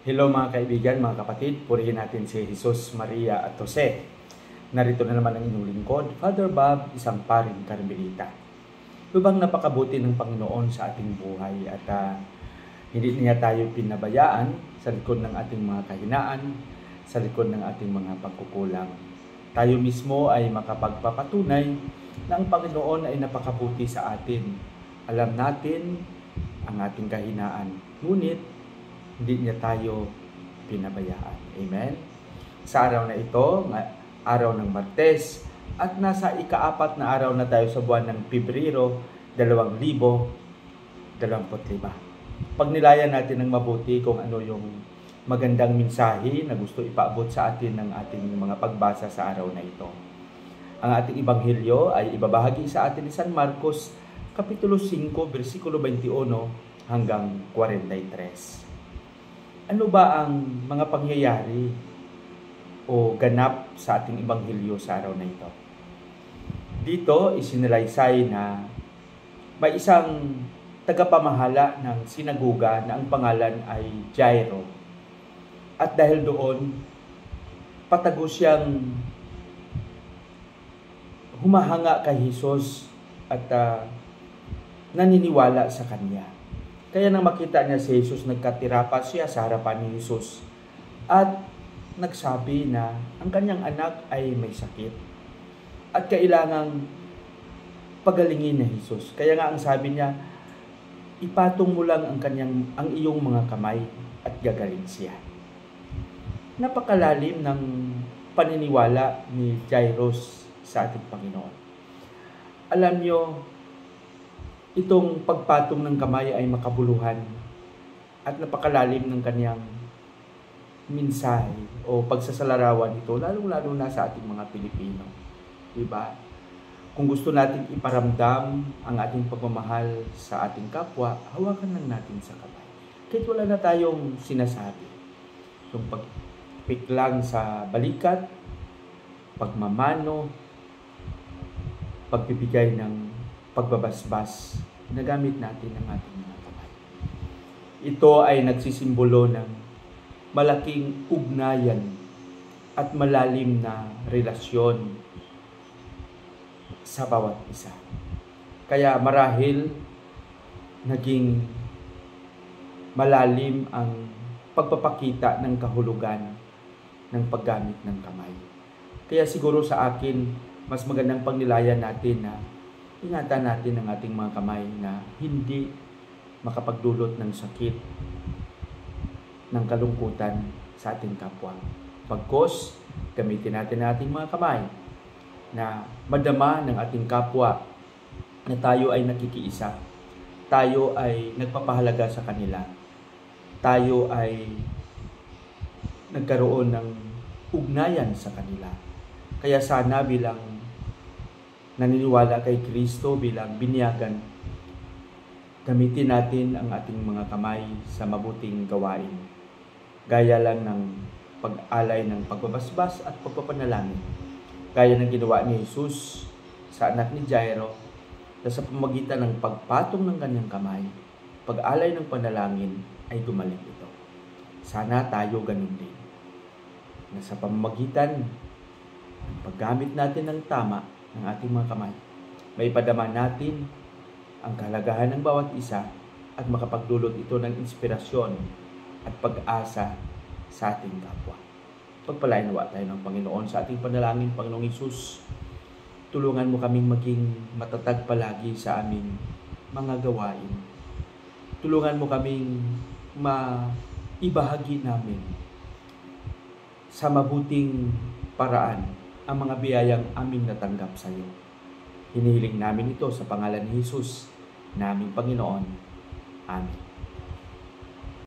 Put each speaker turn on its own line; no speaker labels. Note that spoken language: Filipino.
Hello mga kaibigan, mga kapatid, purihin natin si Jesus, Maria at Jose. Narito na naman ang inyong lingkod, Father Bob, isang paring Karmelita. Lubang napakabuti ng Panginoon sa ating buhay at hindi niya tayo pinabayaan sa likod ng ating mga kahinaan, sa likod ng ating mga pagkukulang. Tayo mismo ay makapagpapatunay na ang Panginoon ay napakabuti sa atin. Alam natin ang ating kahinaan, ngunit hindi niya tayo pinabayaan. Amen? Sa araw na ito, araw ng Martes, at nasa ika-4 na araw na tayo sa buwan ng Pebrero 2025. Pagnilayan natin ng mabuti kung ano yung magandang mensahe na gusto ipaabot sa atin ng ating mga pagbasa sa araw na ito. Ang ating ebanghelyo ay ibabahagi sa atin ni San Marcos, Kapitulo 5, versikulo 21 hanggang 43. Ano ba ang mga pangyayari o ganap sa ating ebanghelyo sa araw na ito? Dito, isinalaysay na may isang tagapamahala ng sinagoga na ang pangalan ay Jairo. At dahil doon, patago siyang humahanga kay Jesus at naniniwala sa kanya. Kaya nang makita niya si Jesus, nagkatira pa siya sa harapan ni Jesus at nagsabi na ang kanyang anak ay may sakit at kailangang pagalingin ni Jesus. Kaya nga ang sabi niya, ipatong mo lang ang iyong mga kamay at gagaling siya. Napakalalim ng paniniwala ni Jairus sa ating Panginoon. Alam niyo, itong pagpatong ng kamay ay makabuluhan at napakalalim ng kanyang mensahe o pagsasalarawan ito, lalong-lalo na sa ating mga Pilipino. Diba? Kung gusto natin iparamdam ang ating pagmamahal sa ating kapwa, hawakan lang natin sa kamay. Kahit wala na tayong sinasabi. Yung pagpiklang sa balikat, pagmamano, pagbibigay ng pagbabasbas, nagamit natin ang ating mga kamay. Ito ay nagsisimbolo ng malaking ugnayan at malalim na relasyon sa bawat isa. Kaya marahil naging malalim ang pagpapakita ng kahulugan ng paggamit ng kamay. Kaya siguro sa akin, mas magandang pagnilayan natin na ingatan natin ang ating mga kamay na hindi makapagdulot ng sakit, ng kalungkutan sa ating kapwa. Pagkos, gamitin natin ang ating mga kamay na madama ng ating kapwa na tayo ay nakikiisa, tayo ay nagpapahalaga sa kanila, tayo ay nagkaroon ng ugnayan sa kanila. Kaya sana bilang naniniwala kay Kristo, bilang binyagan, gamitin natin ang ating mga kamay sa mabuting gawain. Gaya lang ng pag-alay ng pagbabasbas at pagpapanalangin. Gaya ng ginawa ni Jesus sa anak ni Jairo, na sa pamamagitan ng pagpatong ng kanyang kamay, pag-alay ng panalangin ay gumaling ito. Sana tayo ganun din. Na sa pamamagitan ng paggamit natin ng tama ng ating mga kamay, may padama natin ang kahalagahan ng bawat isa at makapagdulot ito ng inspirasyon at pag-asa sa ating kapwa. Pagpalain nawa tayo ng Panginoon sa ating panalangin. Panginoong Hesus, tulungan mo kaming maging matatag palagi sa aming mga gawain. Tulungan mo kaming maibahagi namin sa mabuting paraan ang mga biyayang aming natanggap sa iyo. Hinihiling namin ito sa pangalan ni Jesus, naming Panginoon. Amen.